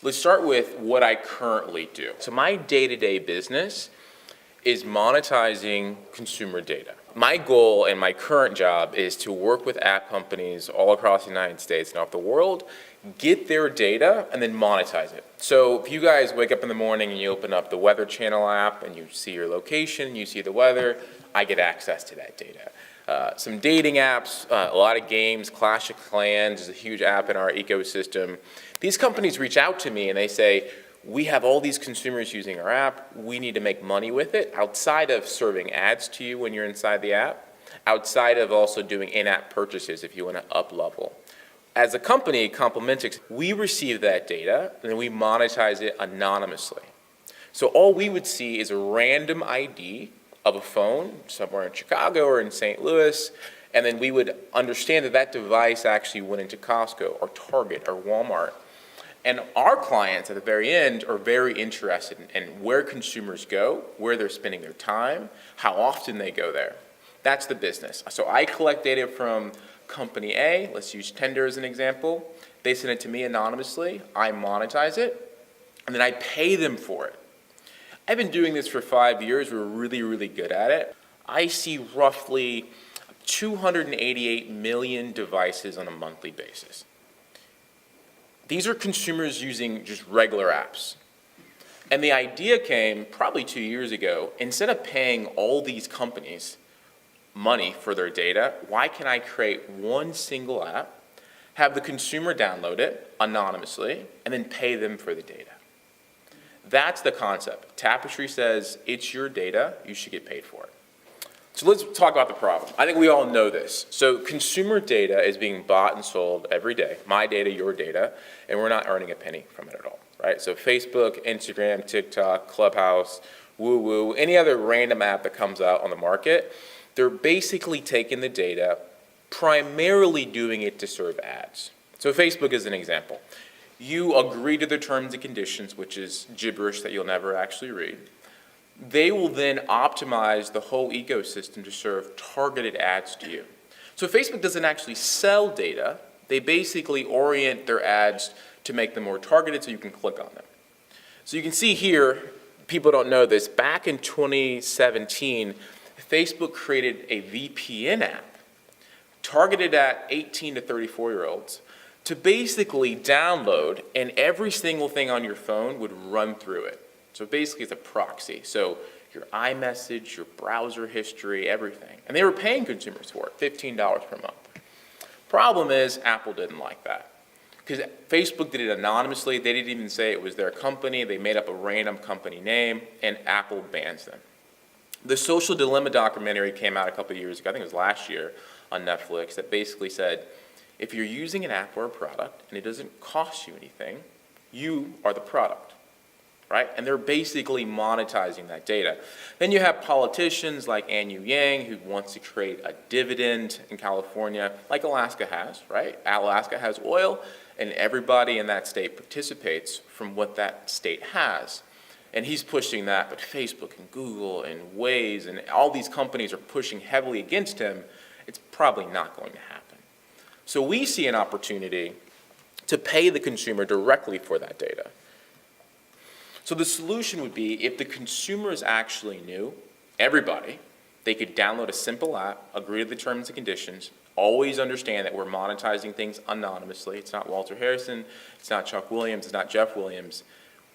Let's start with what I currently do. So my day-to-day business is monetizing consumer data. My goal in my current job is to work with app companies all across the United States and off the world, get their data and then monetize it. So if you guys wake up in the morning and you open up the Weather Channel app and you see your location, you see the weather, I get access to that data. Some dating apps, a lot of games, Clash of Clans is a huge app in our ecosystem. These companies reach out to me and they say, we have all these consumers using our app, we need to make money with it, outside of serving ads to you when you're inside the app, outside of also doing in-app purchases if you want to up-level. As a company, Complementix, we receive that data and then we monetize it anonymously. So all we would see is a random ID of a phone somewhere in Chicago or in St. Louis, and then we would understand that that device actually went into Costco or Target or Walmart. And our clients at the very end are very interested in where consumers go, where they're spending their time, how often they go there. That's the business. So I collect data from company A, let's use Tinder as an example. They send it to me anonymously, I monetize it, and then I pay them for it. I've been doing this for 5 years, we're really, really good at it. I see roughly 288 million devices on a monthly basis. These are consumers using just regular apps. And the idea came probably 2 years ago. Instead of paying all these companies money for their data, why can I create one single app, have the consumer download it anonymously, and then pay them for the data? That's the concept. Tapistri says it's your data, you should get paid for it. So let's talk about the problem. I think we all know this. So consumer data is being bought and sold every day. My data, your data, and we're not earning a penny from it at all, right? So Facebook, Instagram, TikTok, Clubhouse, Woo, any other random app that comes out on the market, they're basically taking the data, primarily doing it to serve ads. So Facebook is an example. You agree to the terms and conditions, which is gibberish that you'll never actually read. They will then optimize the whole ecosystem to serve targeted ads to you. So Facebook doesn't actually sell data. They basically orient their ads to make them more targeted so you can click on them. So you can see here, people don't know this, back in 2017, Facebook created a VPN app targeted at 18 to 34-year-olds to basically download, and every single thing on your phone would run through it. So basically it's a proxy. So your iMessage, your browser history, everything. And they were paying consumers for it, $15 per month. Problem is, Apple didn't like that. Because Facebook did it anonymously. They didn't even say it was their company. They made up a random company name, and Apple bans them. The Social Dilemma documentary came out a couple of years ago, I think it was last year, on Netflix, that basically said, if you're using an app or a product and it doesn't cost you anything, you are the product. Right? And they're basically monetizing that data. Then you have politicians like Anu Yang, who wants to create a dividend in California, like Alaska has, right? Alaska has oil, and everybody in that state participates from what that state has. And he's pushing that, but Facebook and Google and Waze and all these companies are pushing heavily against him. It's probably not going to happen. So we see an opportunity to pay the consumer directly for that data. So the solution would be, if the consumers actually knew, everybody, they could download a simple app, agree to the terms and conditions, always understand that we're monetizing things anonymously. It's not Walter Harrison, it's not Chuck Williams, it's not Jeff Williams.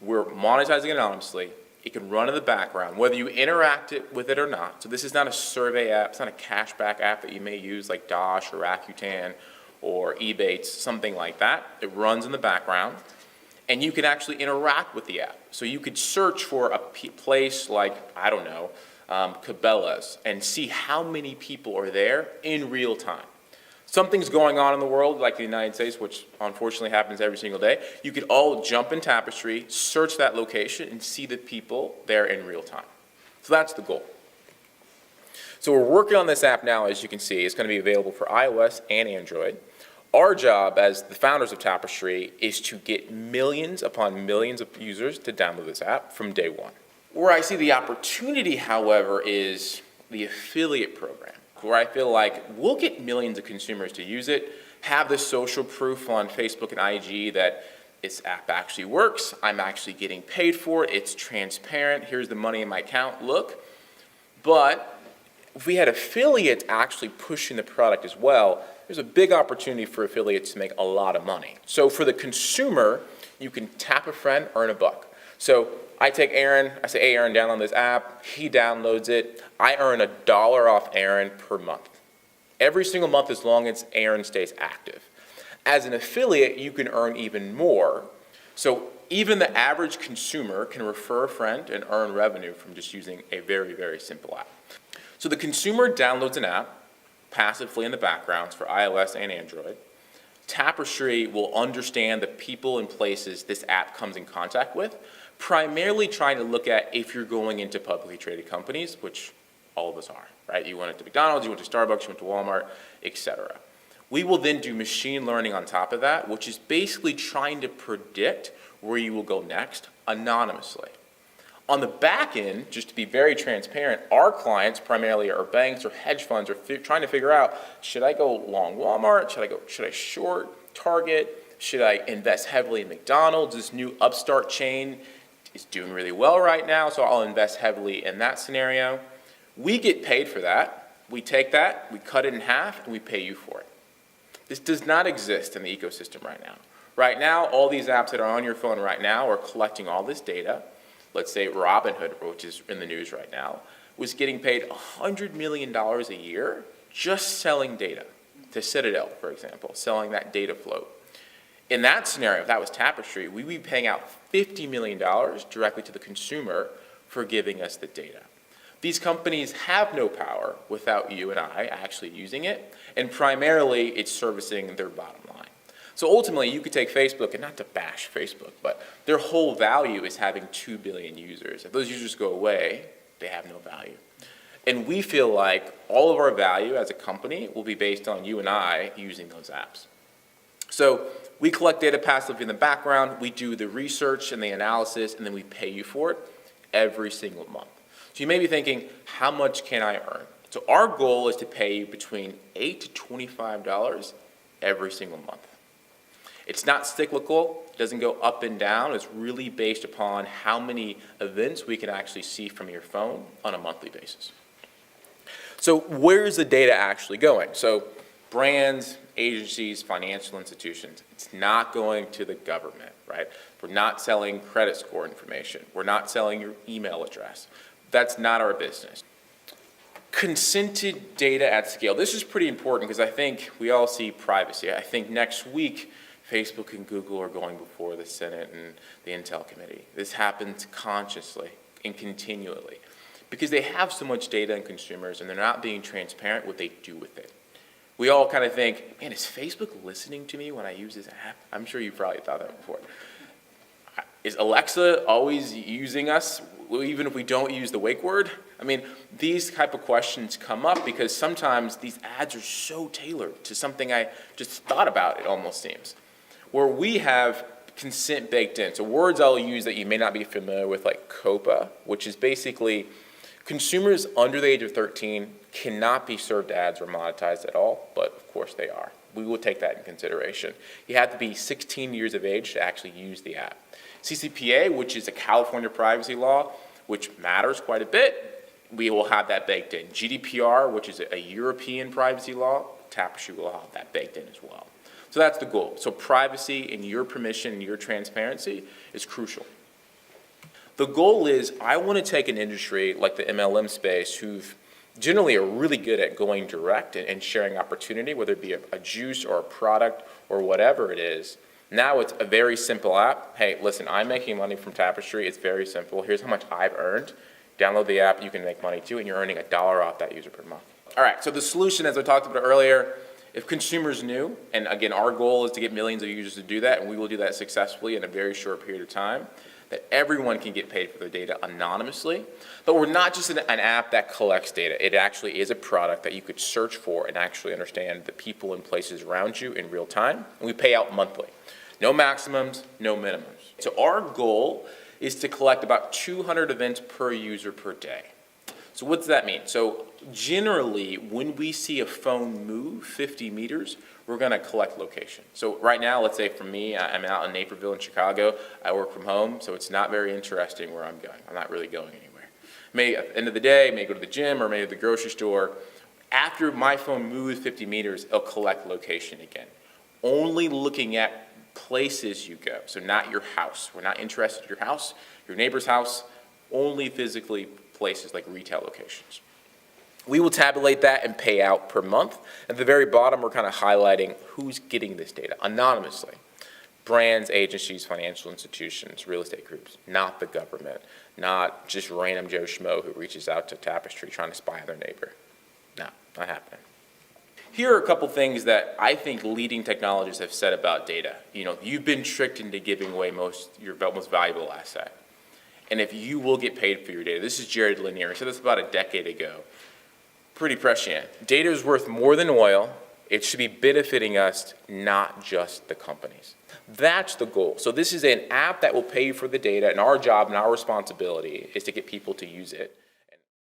We're monetizing anonymously. It can run in the background, whether you interact with it or not. So this is not a survey app, it's not a cashback app that you may use like Dosh or Rakuten or Ebates, something like that. It runs in the background. And you can actually interact with the app. So you could search for a place like, I don't know, Cabela's, and see how many people are there in real time. Something's going on in the world, like the United States, which unfortunately happens every single day. You could all jump in Tapistri, search that location, and see the people there in real time. So that's the goal. So we're working on this app now, as you can see. It's going to be available for iOS and Android. Our job as the founders of Tapistri is to get millions upon millions of users to download this app from day one. Where I see the opportunity, however, is the affiliate program, where I feel like we'll get millions of consumers to use it, have the social proof on Facebook and IG that this app actually works, I'm actually getting paid for it, it's transparent, here's the money in my account, look. But if we had affiliates actually pushing the product as well, there's a big opportunity for affiliates to make a lot of money. So for the consumer, you can tap a friend, earn $1. So I take Aaron, I say, hey Aaron, download this app, he downloads it, I earn $1 off Aaron per month. Every single month as long as Aaron stays active. As an affiliate, you can earn even more. So even the average consumer can refer a friend and earn revenue from just using a very, very simple app. So the consumer downloads an app passively in the background for iOS and Android. Tapistri will understand the people and places this app comes in contact with, primarily trying to look at if you're going into publicly traded companies, which all of us are, right? You went into McDonald's, you went to Starbucks, you went to Walmart, etc. We will then do machine learning on top of that, which is basically trying to predict where you will go next anonymously. On the back end, just to be very transparent, our clients primarily are banks or hedge funds are trying to figure out, should I go long Walmart? Should I short Target? Should I invest heavily in McDonald's? This new upstart chain is doing really well right now, so I'll invest heavily in that scenario. We get paid for that. We take that, we cut it in half, and we pay you for it. This does not exist in the ecosystem right now. Right now, all these apps that are on your phone right now are collecting all this data. Let's say Robinhood, which is in the news right now, was getting paid $100 million a year just selling data to Citadel, for example, selling that data float. In that scenario, if that was Tapistri, we'd be paying out $50 million directly to the consumer for giving us the data. These companies have no power without you and I actually using it, and primarily it's servicing their bottom line. So ultimately, you could take Facebook, and not to bash Facebook, but their whole value is having 2 billion users. If those users go away, they have no value. And we feel like all of our value as a company will be based on you and I using those apps. So we collect data passively in the background, we do the research and the analysis, and then we pay you for it every single month. So you may be thinking, how much can I earn? So our goal is to pay you between $8 to $25 every single month. It's not cyclical, it doesn't go up and down, it's really based upon how many events we can actually see from your phone on a monthly basis. So where is the data actually going? So brands, agencies, financial institutions, it's not going to the government, right? We're not selling credit score information. We're not selling your email address. That's not our business. Consented data at scale. This is pretty important because I think we all see privacy. I think next week, Facebook and Google are going before the Senate and the Intel Committee. This happens consciously and continually because they have so much data on consumers and they're not being transparent what they do with it. We all kind of think, man, is Facebook listening to me when I use this app? I'm sure you've probably thought that before. Is Alexa always using us, even if we don't use the wake word? I mean, these type of questions come up because sometimes these ads are so tailored to something I just thought about, it almost seems. Where we have consent baked in. So words I'll use that you may not be familiar with, like COPA, which is basically consumers under the age of 13 cannot be served ads or monetized at all, but of course they are. We will take that in consideration. You have to be 16 years of age to actually use the app. CCPA, which is a California privacy law, which matters quite a bit, we will have that baked in. GDPR, which is a European privacy law, Tapistri will have that baked in as well. So that's the goal. So privacy and your permission and your transparency is crucial. The goal is I want to take an industry like the MLM space who've generally are really good at going direct and sharing opportunity, whether it be a juice or a product or whatever it is. Now it's a very simple app. Hey, listen, I'm making money from Tapistri. It's very simple. Here's how much I've earned. Download the app, you can make money too, and you're earning $1 off that user per month. All right, so the solution, as I talked about earlier, if consumers knew, and again, our goal is to get millions of users to do that, and we will do that successfully in a very short period of time, that everyone can get paid for their data anonymously. But we're not just an app that collects data. It actually is a product that you could search for and actually understand the people and places around you in real time. And we pay out monthly. No maximums, no minimums. So our goal is to collect about 200 events per user per day. So what does that mean? So generally, when we see a phone move 50 meters, we're going to collect location. So right now, let's say for me, I'm out in Naperville in Chicago. I work from home, so it's not very interesting where I'm going. I'm not really going anywhere. May at the end of the day, may go to the gym or maybe the grocery store. After my phone moves 50 meters, it'll collect location again. Only looking at places you go, so not your house. We're not interested in your house, your neighbor's house, only physically places like retail locations. We will tabulate that and pay out per month. At the very bottom, we're kind of highlighting who's getting this data anonymously. Brands, agencies, financial institutions, real estate groups, not the government, not just random Joe Schmo who reaches out to Tapistri trying to spy on their neighbor. No, not happening. Here are a couple things that I think leading technologists have said about data. You've been tricked into giving away your most valuable asset. And if you will get paid for your data. This is Jared Lanier. He said this about a decade ago. Pretty prescient. Data is worth more than oil. It should be benefiting us, not just the companies. That's the goal. So this is an app that will pay you for the data, and our job and our responsibility is to get people to use it.